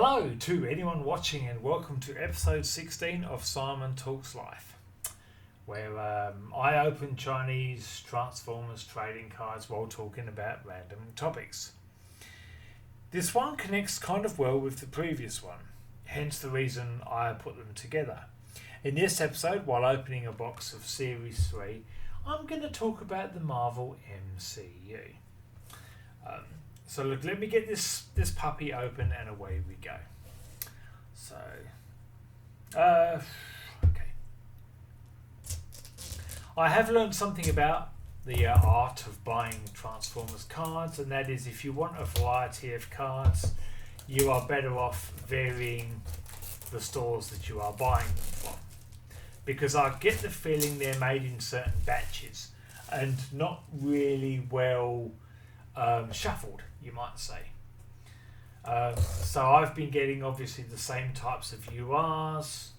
Hello to anyone watching and welcome to episode 16 of Simon Talks Life, where I open Chinese Transformers trading cards while talking about random topics. This one connects kind of well with the previous one, hence the reason I put them together. In this episode, while opening a box of Series 3, I'm going to talk about the Marvel MCU. So look, let me get this puppy open and away we go. So, okay. I have learned something about the art of buying Transformers cards, and that is if you want a variety of cards, you are better off varying the stores that you are buying them from. Because I get the feeling they're made in certain batches and not really well shuffled, you might say. So I've been getting obviously the same types of URs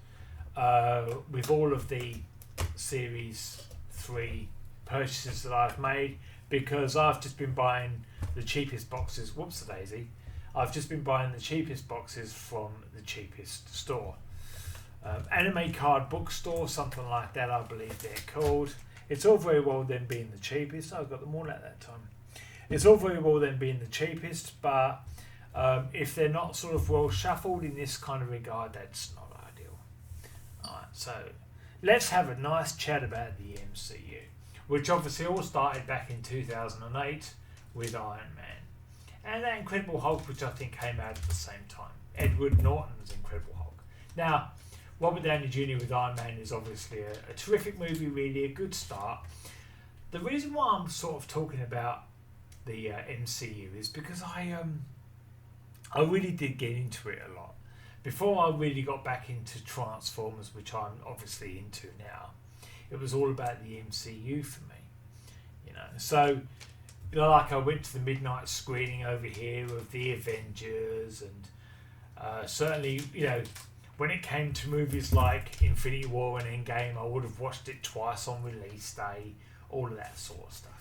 with all of the Series 3 purchases that I've made, because I've just been buying the cheapest boxes. Whoops-a-daisy. I've just been buying the cheapest boxes from the cheapest store. Anime Card Bookstore, something like that, I believe they're called. It's all very well them being the cheapest. I've got them all at that time. It's all very well them being the cheapest, but if they're not sort of well shuffled in this kind of regard, that's not ideal. Alright, so let's have a nice chat about the MCU, which obviously all started back in 2008 with Iron Man. And that Incredible Hulk, which I think came out at the same time. Edward Norton's Incredible Hulk. Now, Robert Downey Jr. with Iron Man is obviously a terrific movie, really a good start. The reason why I'm sort of talking about the MCU is because I really did get into it a lot. Before I really got back into Transformers, which I'm obviously into now, it was all about the MCU for me. So, like I went to the midnight screening over here of the Avengers, and certainly, when it came to movies like Infinity War and Endgame, I would have watched it twice on release day, all of that sort of stuff,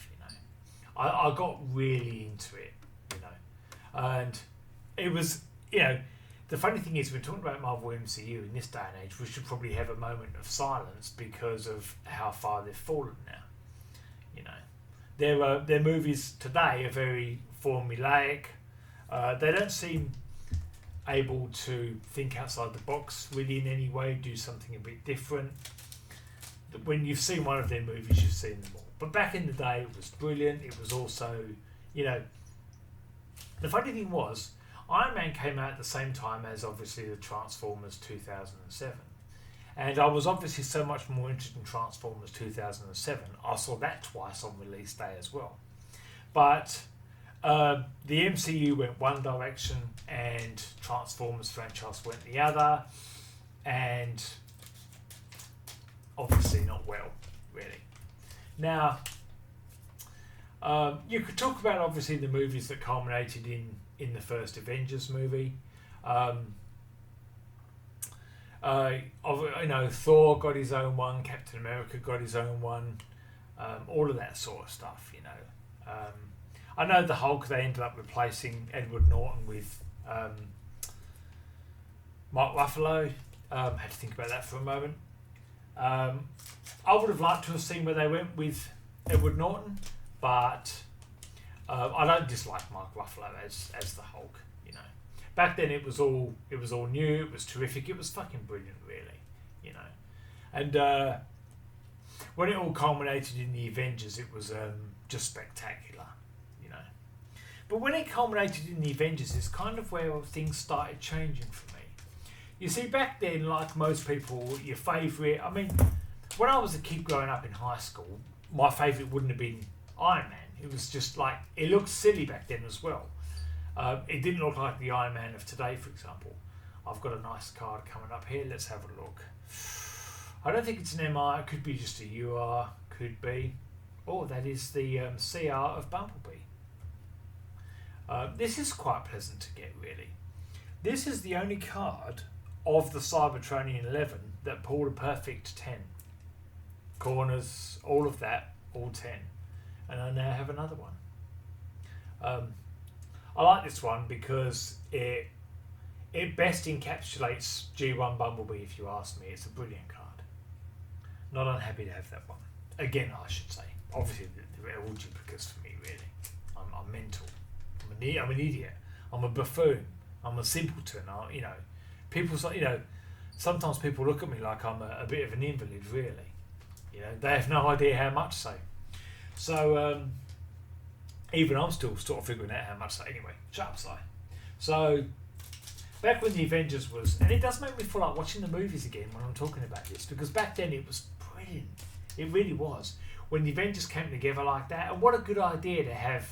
I got really into it, and it was, the funny thing is, we're talking about Marvel MCU in this day and age, we should probably have a moment of silence because of how far they've fallen now. Their movies today are very formulaic. They don't seem able to think outside the box really in any way, do something a bit different. When you've seen one of their movies, you've seen them all. But back in the day, it was brilliant. It was also, the funny thing was, Iron Man came out at the same time as obviously the Transformers 2007. And I was obviously so much more interested in Transformers 2007. I saw that twice on release day as well. But the MCU went one direction and Transformers franchise went the other. And obviously not well, really. Now, you could talk about obviously the movies that culminated in the first Avengers movie. Thor got his own one, Captain America got his own one, all of that sort of stuff. I know the Hulk, they ended up replacing Edward Norton with Mark Ruffalo. Had to think about that for a moment. I would have liked to have seen where they went with Edward Norton, but I don't dislike Mark Ruffalo as the Hulk. Back then it was all new, it was terrific, it was fucking brilliant, really. And when it all culminated in the Avengers, it was just spectacular. But when it culminated in the Avengers, it's kind of where things started changing for me. You see, back then, like most people, your favourite... I mean, when I was a kid growing up in high school, my favourite wouldn't have been Iron Man. It was just like... It looked silly back then as well. It didn't look like the Iron Man of today, for example. I've got a nice card coming up here. Let's have a look. I don't think it's an MI. It could be just a UR. Could be. Oh, that is the CR of Bumblebee. This is quite pleasant to get, really. This is the only card of the Cybertronian 11 that pulled a perfect 10. Corners, all of that, all 10. And I now have another one. I like this one because it it best encapsulates G1 Bumblebee, if you ask me. It's a brilliant card. Not unhappy to have that one. Again, I should say. Obviously, they're all duplicates for me, really. I'm mental. I'm an idiot. I'm a buffoon. I'm a simpleton. People, sometimes people look at me like I'm a bit of an invalid, really. They have no idea how much so. So, even I'm still sort of figuring out how much so. Anyway, shut up, Si. So, back when the Avengers was... And it does make me feel like watching the movies again when I'm talking about this, because back then it was brilliant. It really was. When the Avengers came together like that, and what a good idea to have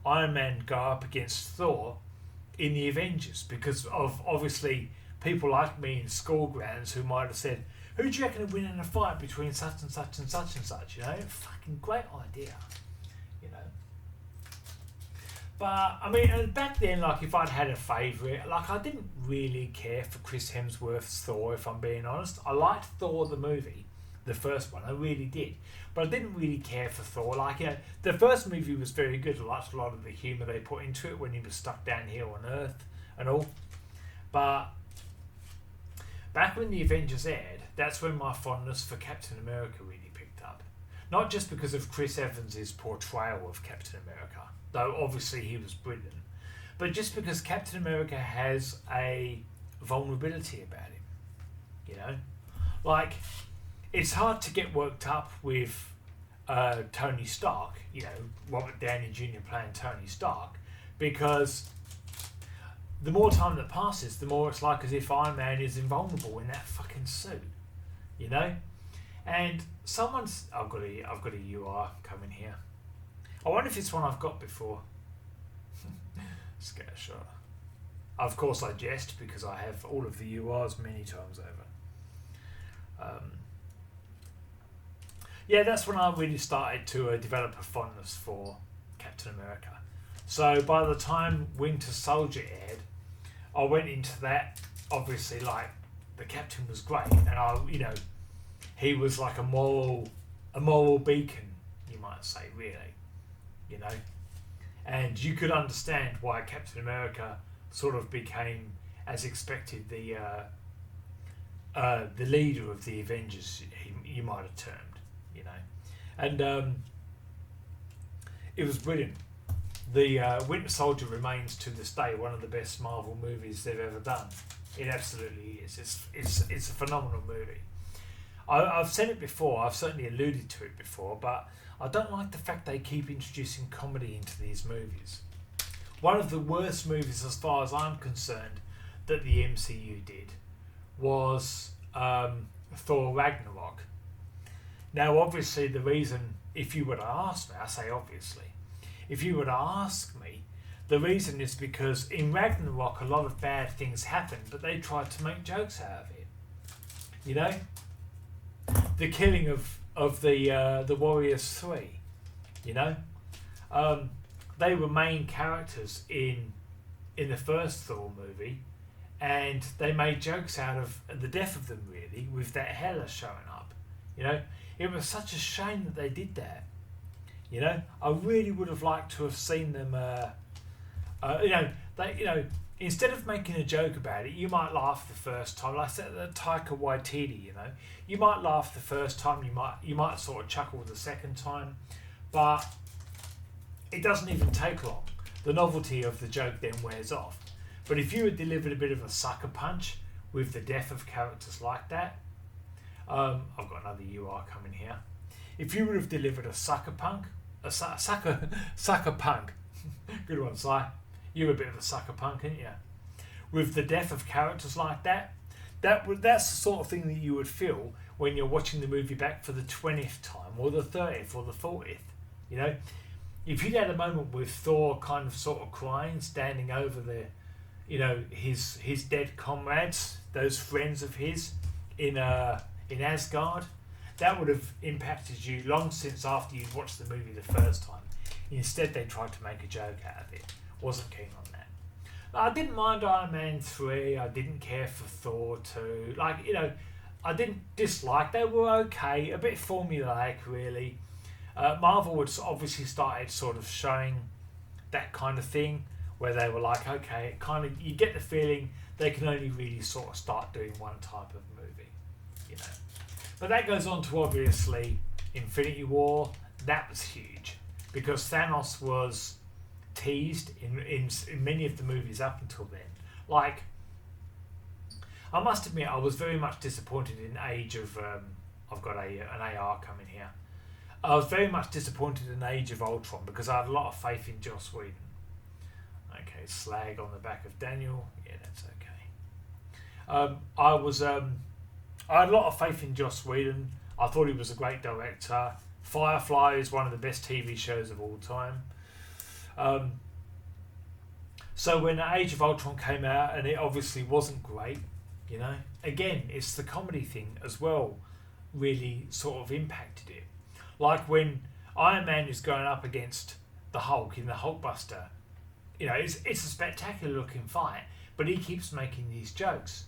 Iron Man go up against Thor in the Avengers, because of, obviously, people like me in school grounds who might have said, who do you reckon would win in a fight between such and such and such and such, Fucking great idea, But, and back then, if I'd had a favourite, I didn't really care for Chris Hemsworth's Thor, if I'm being honest. I liked Thor the movie, the first one, I really did. But I didn't really care for Thor. The first movie was very good. I liked a lot of the humour they put into it when he was stuck down here on Earth and all. But back when the Avengers aired, that's when my fondness for Captain America really picked up. Not just because of Chris Evans' portrayal of Captain America, though obviously he was brilliant, but just because Captain America has a vulnerability about him, it's hard to get worked up with Tony Stark, Robert Downey Jr. playing Tony Stark, because the more time that passes, the more it's like as if Iron Man is invulnerable in that fucking suit, And I've got a UR coming here. I wonder if it's one I've got before. Scatter shot. Of course I jest, because I have all of the URs many times over. That's when I really started to develop a fondness for Captain America. So by the time Winter Soldier aired, I went into that, obviously, the Captain was great, and he was like a moral beacon, you might say, really. And you could understand why Captain America sort of became, as expected, the leader of the Avengers, you might have termed, and it was brilliant. The Winter Soldier remains to this day one of the best Marvel movies they've ever done. It absolutely is. It's a phenomenal movie. I've said it before, I've certainly alluded to it before, but I don't like the fact they keep introducing comedy into these movies. One of the worst movies, as far as I'm concerned, that the MCU did was Thor Ragnarok. Now, obviously, the reason, if you were to ask me, I say obviously, if you were to ask me, the reason is because in Ragnarok a lot of bad things happened, but they tried to make jokes out of it. The killing of the Warriors 3, they were main characters in the first Thor movie, and they made jokes out of the death of them, really, with that Hela showing up. It was such a shame that they did that. I really would have liked to have seen them. Instead of making a joke about it, you might laugh the first time. Like I said, Taika Waititi, you might laugh the first time. You might sort of chuckle the second time, but it doesn't even take long. The novelty of the joke then wears off. But if you had delivered a bit of a sucker punch with the death of characters like that, I've got another UR coming here. If you would have delivered a sucker punk, good one, Si. You're a bit of a sucker punk, aren't you? With the death of characters like that, that's the sort of thing that you would feel when you're watching the movie back for the 20th time, or the 30th, or the 40th. If you'd had a moment with Thor kind of sort of crying, standing over his dead comrades, those friends of his in Asgard, that would have impacted you long since after you'd watched the movie the first time. Instead, they tried to make a joke out of it. Wasn't keen on that. I didn't mind Iron Man 3. I didn't care for Thor 2. I didn't dislike. They were okay. A bit formulaic, really. Marvel had obviously started sort of showing that kind of thing where they were like, okay, it kind of, you get the feeling they can only really sort of start doing one type of movie, you know. But that goes on to obviously Infinity War. That was huge because Thanos was teased in many of the movies up until then. Like, I must admit, I was very much disappointed in Age of. I've got an AR coming here. I was very much disappointed in Age of Ultron because I had a lot of faith in Joss Whedon. Okay, slag on the back of Daniel. Yeah, that's okay. I had a lot of faith in Joss Whedon. I thought he was a great director. Firefly is one of the best TV shows of all time. So when Age of Ultron came out, and it obviously wasn't great, you know, again, it's the comedy thing as well, really sort of impacted it. Like when Iron Man is going up against the Hulk in the Hulkbuster, you know, it's a spectacular looking fight, but he keeps making these jokes.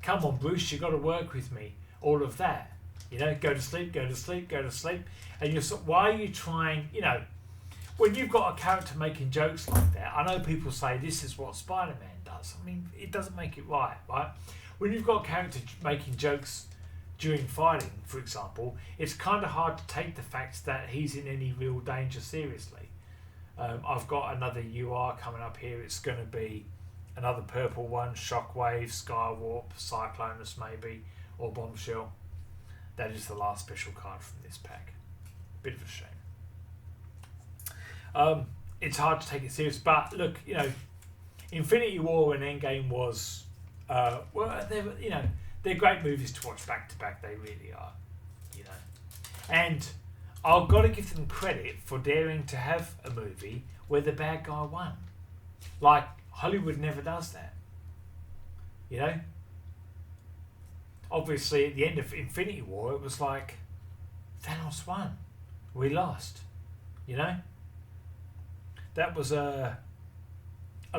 Come on, Bruce, you got to work with me. All of that, you know, go to sleep, go to sleep, go to sleep, and you're why are you trying? You know, when you've got a character making jokes like that, I know people say this is what Spider-Man does. I mean, it doesn't make it right? When you've got a character making jokes during fighting, for example, it's kind of hard to take the fact that he's in any real danger seriously. I've got another UR coming up here. It's going to be another purple one, Shockwave, Skywarp, Cyclonus maybe, or Bombshell. That is the last special card from this pack. Bit of a shame. It's hard to take it serious, but look, you know, Infinity War and Endgame was, they're great movies to watch back to back. They really are, you know. And I've got to give them credit for daring to have a movie where the bad guy won. Like, Hollywood never does that, you know. Obviously, at the end of Infinity War, it was like, Thanos won. We lost, you know. That was a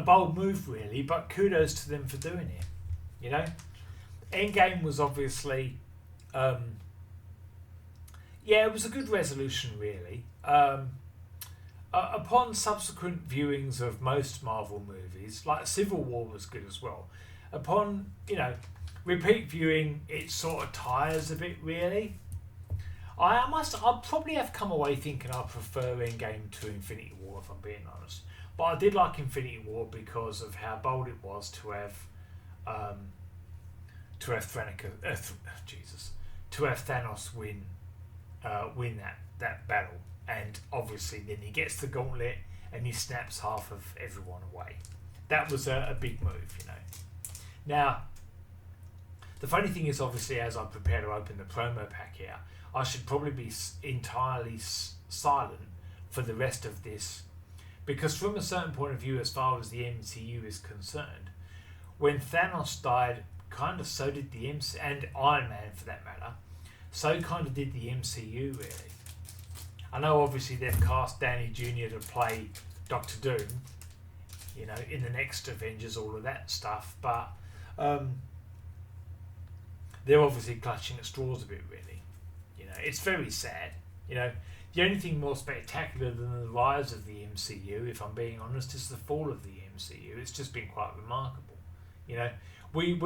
bold move, really, but kudos to them for doing it, you know. Endgame was obviously, it was a good resolution, really. Upon subsequent viewings of most Marvel movies, like Civil War was good as well. Upon, you know, repeat viewing, it sort of tires a bit, really. I'll probably have come away thinking I prefer Endgame to Infinity War, if I'm being honest. But I did like Infinity War because of how bold it was to have Thanos win that battle, and obviously then he gets the gauntlet and he snaps half of everyone away. That was a big move, you know. Now, the funny thing is, obviously, as I prepare to open the promo pack here, I should probably be entirely silent for the rest of this, because from a certain point of view, as far as the MCU is concerned, when Thanos died, kind of so did the MCU, and Iron Man for that matter, so kind of did the MCU, really. I know obviously they've cast Downey Jr. to play Doctor Doom, you know, in the next Avengers, all of that stuff, but they're obviously clutching at straws a bit, really. You know, it's very sad. You know, the only thing more spectacular than the rise of the MCU, if I'm being honest, is the fall of the MCU. It's just been quite remarkable. You know, we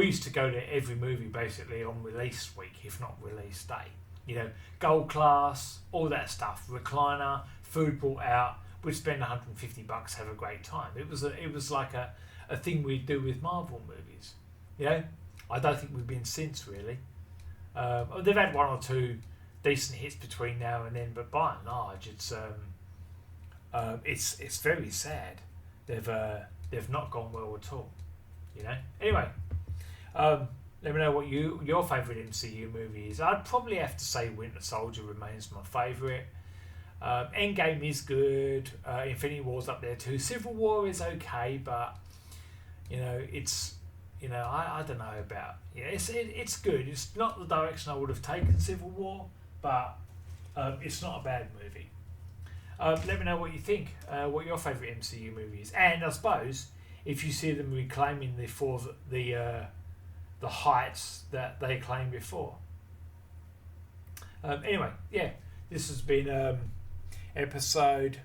used to go to every movie basically on release week, if not release day. You know, gold class, all that stuff, recliner, food brought out. We'd spend $150, have a great time. It was like a thing we'd do with Marvel movies. You know, I don't think we've been since, really. They've had one or two decent hits between now and then, but by and large, it's very sad. They've not gone well at all. You know. Anyway, let me know what your favourite MCU movie is. I'd probably have to say Winter Soldier remains my favourite. Endgame is good. Infinity War's up there too. Civil War is okay, but you know, it's, you know, I don't know about. Yeah, it's good. It's not the direction I would have taken Civil War, but it's not a bad movie. Let me know what you think. What your favourite MCU movie is, and I suppose if you see them reclaiming the heights that they claimed before. Anyway, yeah, this has been episode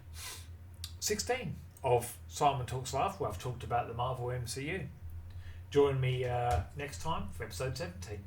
16 of Simon Talks Live, where I've talked about the Marvel MCU. Join me next time for episode 70.